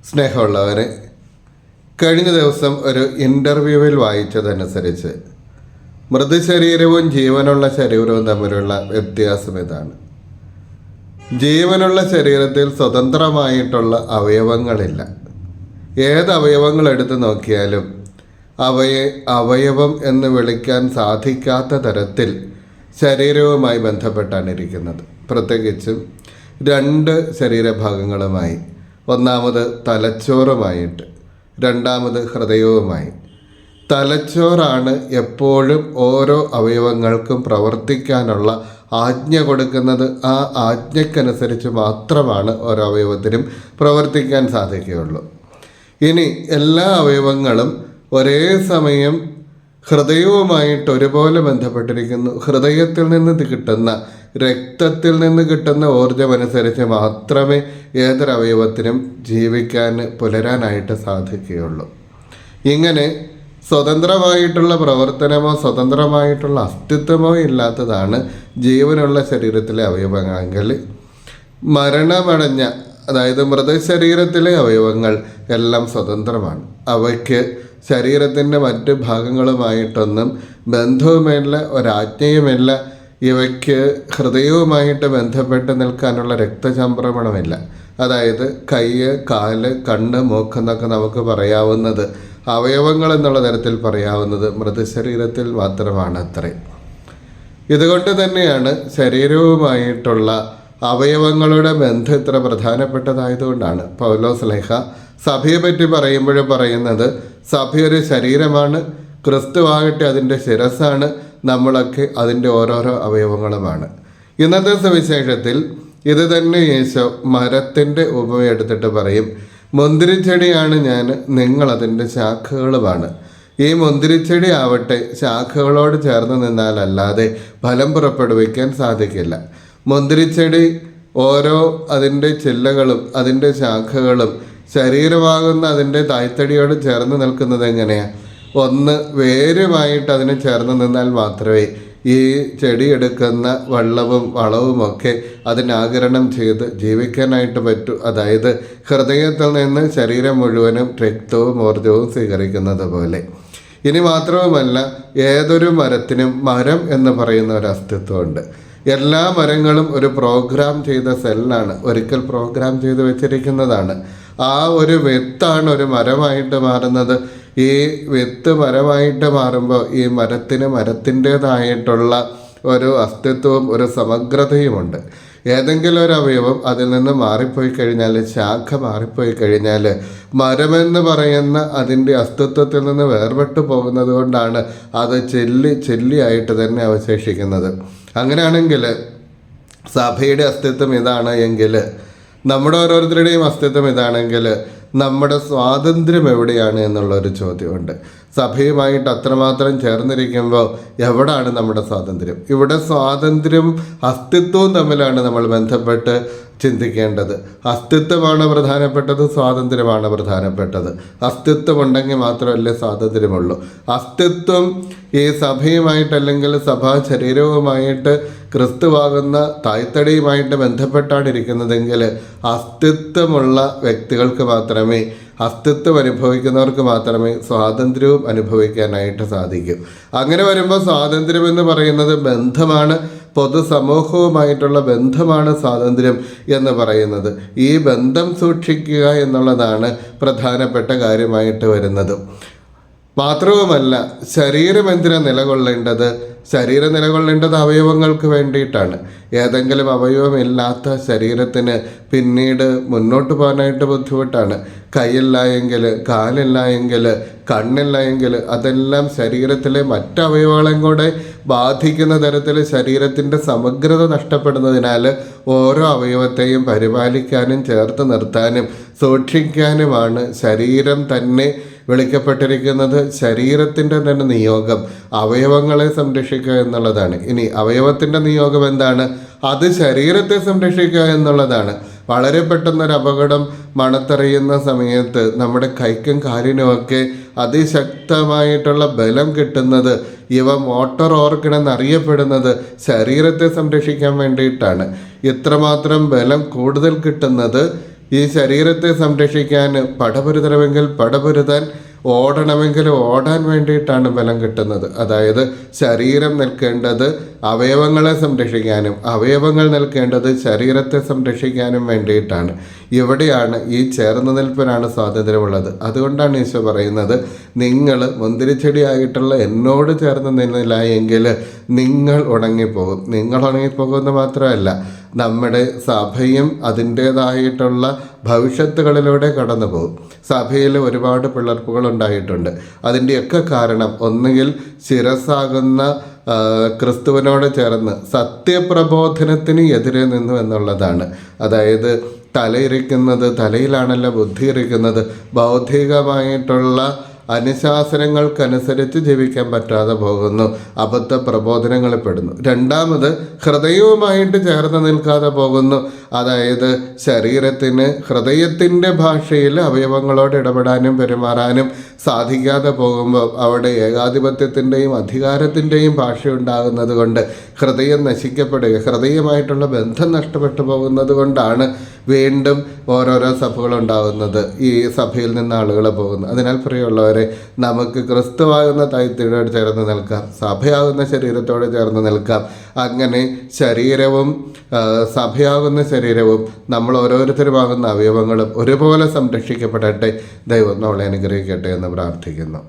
സ്നേഹമുള്ളവരെ, കഴിഞ്ഞ ദിവസം ഒരു ഇൻ്റർവ്യൂവിൽ വായിച്ചതനുസരിച്ച് മൃതശരീരവും ജീവനുള്ള ശരീരവും തമ്മിലുള്ള വ്യത്യാസം ഇതാണ്. ജീവനുള്ള ശരീരത്തിൽ സ്വതന്ത്രമായിട്ടുള്ള അവയവങ്ങളില്ല. ഏത് അവയവങ്ങൾ എടുത്തു നോക്കിയാലും അവയെ അവയവം എന്ന് വിളിക്കാൻ സാധിക്കാത്ത തരത്തിൽ ശരീരവുമായി ബന്ധപ്പെട്ടാണ് ഇരിക്കുന്നത്. പ്രത്യേകിച്ചും രണ്ട് ശരീരഭാഗങ്ങളുമായി, ഒന്നാമത് തലച്ചോറുമായിട്ട്, രണ്ടാമത് ഹൃദയവുമായി. തലച്ചോറാണ് എപ്പോഴും ഓരോ അവയവങ്ങൾക്കും പ്രവർത്തിക്കാനുള്ള ആജ്ഞ കൊടുക്കുന്നത്. ആ ആജ്ഞയ്ക്കനുസരിച്ച് മാത്രമാണ് ഓരോ അവയവത്തിനും പ്രവർത്തിക്കാൻ സാധിക്കുകയുള്ളൂ. ഇനി എല്ലാ അവയവങ്ങളും ഒരേ സമയം ഹൃദയവുമായിട്ട് ഒരുപോലെ ബന്ധപ്പെട്ടിരിക്കുന്നു. ഹൃദയത്തിൽ നിന്ന് കിട്ടുന്ന, രക്തത്തിൽ നിന്ന് കിട്ടുന്ന ഊർജമനുസരിച്ച് മാത്രമേ ഏതൊരവയവത്തിനും ജീവിക്കാൻ, പുലരാനായിട്ട് സാധിക്കുകയുള്ളൂ. ഇങ്ങനെ സ്വതന്ത്രമായിട്ടുള്ള പ്രവർത്തനമോ സ്വതന്ത്രമായിട്ടുള്ള അസ്തിത്വമോ ഇല്ലാത്തതാണ് ജീവനുള്ള ശരീരത്തിലെ അവയവങ്ങളെങ്കിൽ, മരണമടഞ്ഞ, അതായത് മൃതശരീരത്തിലെ അവയവങ്ങൾ എല്ലാം സ്വതന്ത്രമാണ്. അവയ്ക്ക് ശരീരത്തിൻ്റെ മറ്റ് ഭാഗങ്ങളുമായിട്ടൊന്നും ബന്ധവുമില്ല, ഒരാജ്ഞയുമില്ല. ഇവയ്ക്ക് ഹൃദയവുമായിട്ട് ബന്ധപ്പെട്ട് നിൽക്കാനുള്ള രക്തചംക്രമണമില്ല. അതായത് കൈ, കാല്, കണ്ണ്, മൂക്കെന്നൊക്കെ നമുക്ക് പറയാവുന്നത്, അവയവങ്ങൾ എന്നുള്ള തരത്തിൽ പറയാവുന്നത് മൃതശരീരത്തിൽ മാത്രമാണ് അത്രേ. ഇതുകൊണ്ട് തന്നെയാണ് ശരീരവുമായിട്ടുള്ള അവയവങ്ങളുടെ ബന്ധം ഇത്ര പ്രധാനപ്പെട്ടതായതുകൊണ്ടാണ് പൗലോസ് ശ്ലീഹ സഭയെ പറ്റി പറയുമ്പോൾ പറയുന്നത്, സഭയൊരു ശരീരമാണ്, ക്രിസ്തുവാകട്ടെ അതിൻ്റെ ശിരസ്സാണ്, നമ്മളൊക്കെ അതിൻ്റെ ഓരോരോ അവയവങ്ങളുമാണ്. ഇന്നത്തെ സുവിശേഷത്തിൽ ഇത് തന്നെ യേശു മരത്തിൻ്റെ ഉപമയെടുത്തിട്ട് പറയും, മുന്തിരിച്ചെടിയാണ് ഞാൻ, നിങ്ങളതിൻ്റെ ശാഖകളുമാണ്. ഈ മുന്തിരിച്ചെടി ആവട്ടെ ശാഖകളോട് ചേർന്ന് നിന്നാലല്ലാതെ ഫലം പുറപ്പെടുവിക്കാൻ സാധിക്കില്ല. മുന്തിരിച്ചെടി ഓരോ അതിൻ്റെ ചില്ലകളും അതിൻ്റെ ശാഖകളും ശരീരമാകുന്ന അതിൻ്റെ തായ്തടിയോട് ചേർന്ന് നിൽക്കുന്നത് എങ്ങനെയാണ്? ഒന്ന്, വേരുമായിട്ട് അതിന് ചേർന്ന് നിന്നാൽ മാത്രമേ ഈ ചെടി എടുക്കുന്ന വെള്ളവും വളവുമൊക്കെ അതിനാഗിരണം ചെയ്ത് ജീവിക്കാനായിട്ട് പറ്റൂ. അതായത് ഹൃദയത്തിൽ നിന്ന് ശരീരം മുഴുവനും രക്തവും ഊർജവും സ്വീകരിക്കുന്നത് പോലെ. ഇനി മാത്രവുമല്ല, ഏതൊരു മരത്തിനും മരം എന്ന് പറയുന്ന ഒരു അസ്തിത്വമുണ്ട്. എല്ലാ മരങ്ങളും ഒരു പ്രോഗ്രാം ചെയ്ത സെല്ലാണ്, ഒരിക്കൽ പ്രോഗ്രാം ചെയ്ത് വെച്ചിരിക്കുന്നതാണ്. ആ ഒരു വിത്താണ് ഒരു മരമായിട്ട് മാറുന്നത്. ഈ വിത്ത് മരമായിട്ട് മാറുമ്പോൾ ഈ മരത്തിന് മരത്തിൻ്റേതായിട്ടുള്ള ഒരു അസ്തിത്വവും ഒരു സമഗ്രതയുമുണ്ട്. ഏതെങ്കിലും ഒരു അവയവം അതിൽ നിന്ന് മാറിപ്പോയി കഴിഞ്ഞാൽ, ശാഖ മാറിപ്പോയി കഴിഞ്ഞാൽ, മരമെന്ന് പറയുന്ന അതിൻ്റെ അസ്തിത്വത്തിൽ നിന്ന് വേർപെട്ടു പോകുന്നത് കൊണ്ടാണ് അത് ചെല്ലിയായിട്ട് തന്നെ അവശേഷിക്കുന്നത്. അങ്ങനെയാണെങ്കിൽ സഭയുടെ അസ്തിത്വം ഇതാണ് എങ്കിൽ, നമ്മുടെ ഓരോരുത്തരുടെയും അസ്തിത്വം ഇതാണെങ്കിൽ, നമ്മുടെ സ്വാതന്ത്ര്യം എവിടെയാണ് എന്നുള്ളൊരു ചോദ്യമുണ്ട്. സഭയുമായിട്ട് അത്രമാത്രം ചേർന്നിരിക്കുമ്പോൾ എവിടാണ് നമ്മുടെ സ്വാതന്ത്ര്യം? ഇവിടെ സ്വാതന്ത്ര്യം അസ്തിത്വവും തമ്മിലാണ് നമ്മൾ ബന്ധപ്പെട്ട് ചിന്തിക്കേണ്ടത്. അസ്തിത്വമാണ് പ്രധാനപ്പെട്ടത്, സ്വാതന്ത്ര്യമാണ് പ്രധാനപ്പെട്ടത്. അസ്തിത്വമുണ്ടെങ്കിൽ മാത്രമല്ലേ സ്വാതന്ത്ര്യമുള്ളൂ. അസ്തിത്വം ഈ സഭയുമായിട്ടല്ലെങ്കിൽ സഭാ ശരീരവുമായിട്ട്, ക്രിസ്തുവാകുന്ന തായ്തടിയുമായിട്ട് ബന്ധപ്പെട്ടാണ് ഇരിക്കുന്നതെങ്കിൽ അസ്തിത്വമുള്ള വ്യക്തികൾക്ക് മാത്രമേ, അസ്തിത്വം അനുഭവിക്കുന്നവർക്ക് മാത്രമേ സ്വാതന്ത്ര്യവും അനുഭവിക്കാനായിട്ട് സാധിക്കും. അങ്ങനെ വരുമ്പോൾ സ്വാതന്ത്ര്യം എന്ന് പറയുന്നത് ബന്ധമാണ്, പൊതുസമൂഹവുമായിട്ടുള്ള ബന്ധമാണ് സ്വാതന്ത്ര്യം എന്ന് പറയുന്നത്. ഈ ബന്ധം സൂക്ഷിക്കുക എന്നുള്ളതാണ് പ്രധാനപ്പെട്ട കാര്യമായിട്ട് വരുന്നത്. മാത്രവുമല്ല, ശരീരം എന്തിനാണ് നിലകൊള്ളേണ്ടത്? ശരീരം നിലകൊള്ളേണ്ടത് അവയവങ്ങൾക്ക് വേണ്ടിയിട്ടാണ്. ഏതെങ്കിലും അവയവമില്ലാത്ത ശരീരത്തിന് പിന്നീട് മുന്നോട്ട് പോകാനായിട്ട് ബുദ്ധിമുട്ടാണ്. കൈയില്ല എങ്കിൽ, കാലില്ല എങ്കിൽ, കണ്ണില്ല എങ്കിൽ അതെല്ലാം ശരീരത്തിലെ മറ്റവയവങ്ങളെയും കൂടെ ബാധിക്കുന്ന തരത്തിൽ ശരീരത്തിൻ്റെ സമഗ്രത നഷ്ടപ്പെടുന്നതിനാൽ ഓരോ അവയവത്തെയും പരിപാലിക്കാനും ചേർത്ത് നിർത്താനും സൂക്ഷിക്കാനുമാണ് ശരീരം തന്നെ വിളിക്കപ്പെട്ടിരിക്കുന്നത്. ശരീരത്തിൻ്റെ തന്നെ നിയോഗം അവയവങ്ങളെ സംരക്ഷിക്കുക എന്നുള്ളതാണ്. ഇനി അവയവത്തിൻ്റെ നിയോഗം എന്താണ്? അത് ശരീരത്തെ സംരക്ഷിക്കുക എന്നുള്ളതാണ്. വളരെ പെട്ടെന്നൊരു അപകടം മണത്തെറിയുന്ന സമയത്ത് നമ്മുടെ കൈക്കും കാലിനുമൊക്കെ അതിശക്തമായിട്ടുള്ള ബലം കിട്ടുന്നത്, ഇവ മോട്ടോർ ഓർഗൻ എന്നറിയപ്പെടുന്നത് ശരീരത്തെ സംരക്ഷിക്കാൻ വേണ്ടിയിട്ടാണ്. ഇത്രമാത്രം ബലം കൂടുതൽ കിട്ടുന്നത് ഈ ശരീരത്തെ സംരക്ഷിക്കാൻ, പടപൊരുതണമെങ്കിൽ പടപൊരുതാൻ, ഓടണമെങ്കിൽ ഓടാൻ വേണ്ടിയിട്ടാണ് ബലം കിട്ടുന്നത്. അതായത് ശരീരം നിൽക്കേണ്ടത് അവയവങ്ങളെ സംരക്ഷിക്കാനും അവയവങ്ങൾ നിൽക്കേണ്ടത് ശരീരത്തെ സംരക്ഷിക്കാനും വേണ്ടിയിട്ടാണ്. ഇവിടെയാണ് ഈ ചേർന്ന് നിൽപ്പിനാണ് സ്വാതന്ത്ര്യമുള്ളത്. അതുകൊണ്ടാണ് ഈശോ പറയുന്നത്, നിങ്ങൾ മുന്തിരിച്ചെടിയായിട്ടുള്ള എന്നോട് ചേർന്ന് നിന്നില്ല എങ്കിൽ നിങ്ങൾ ഉണങ്ങിപ്പോകും. നിങ്ങൾ ഉണങ്ങിപ്പോകുമെന്ന് മാത്രമല്ല, നമ്മുടെ സഭയും അതിൻ്റേതായിട്ടുള്ള ഭവിഷ്യത്തുകളിലൂടെ കടന്നു പോകും. സഭയിൽ ഒരുപാട് പിളർപ്പുകൾ ഉണ്ടായിട്ടുണ്ട്. അതിൻ്റെയൊക്കെ കാരണം ഒന്നുകിൽ ശിരസ്സാകുന്ന ക്രിസ്തുവിനോട് ചേർന്ന് സത്യപ്രബോധനത്തിന് എതിരെ നിന്നു എന്നുള്ളതാണ്. അതായത് തലയിരിക്കുന്നത്, തലയിലാണല്ലോ ബുദ്ധി ഇരിക്കുന്നത്. ബൗദ്ധികമായിട്ടുള്ള അനുശാസനങ്ങൾക്കനുസരിച്ച് ജീവിക്കാൻ പറ്റാതെ പോകുന്നു, അബദ്ധ പ്രബോധനങ്ങളിൽ പെടുന്നു. രണ്ടാമത് ഹൃദയവുമായിട്ട് ചേർന്ന് നിൽക്കാതെ പോകുന്നു. അതായത് ശരീരത്തിന് ഹൃദയത്തിൻ്റെ ഭാഷയിൽ അവയവങ്ങളോട് ഇടപെടാനും പെരുമാറാനും സാധിക്കാതെ പോകുമ്പോൾ അവിടെ ഏകാധിപത്യത്തിൻ്റെയും അധികാരത്തിൻ്റെയും ഭാഷ ഉണ്ടാകുന്നത് കൊണ്ട് ഹൃദയം നശിക്കപ്പെടുക, ഹൃദയമായിട്ടുള്ള ബന്ധം നഷ്ടപ്പെട്ടു പോകുന്നത് കൊണ്ടാണ് വീണ്ടും ഓരോരോ സഭകളുണ്ടാകുന്നത്, ഈ സഭയിൽ നിന്ന് ആളുകൾ പോകുന്നത്. അതിനാൽ പ്രിയമുള്ളവരെ, നമുക്ക് ക്രിസ്തുവാകുന്ന തൈത്തിനോട് ചേർന്ന് നിൽക്കാം, സഭയാകുന്ന ശരീരത്തോട് ചേർന്ന് നിൽക്കാം. അങ്ങനെ ശരീരവും സഭയാകുന്ന ശരീരവും നമ്മൾ ഓരോരുത്തരുമാകുന്ന അവയവങ്ങളും ഒരുപോലെ സംരക്ഷിക്കപ്പെടട്ടെ. ദൈവം നമ്മളെ അനുഗ്രഹിക്കട്ടെ എന്ന് പ്രാർത്ഥിക്കുന്നു.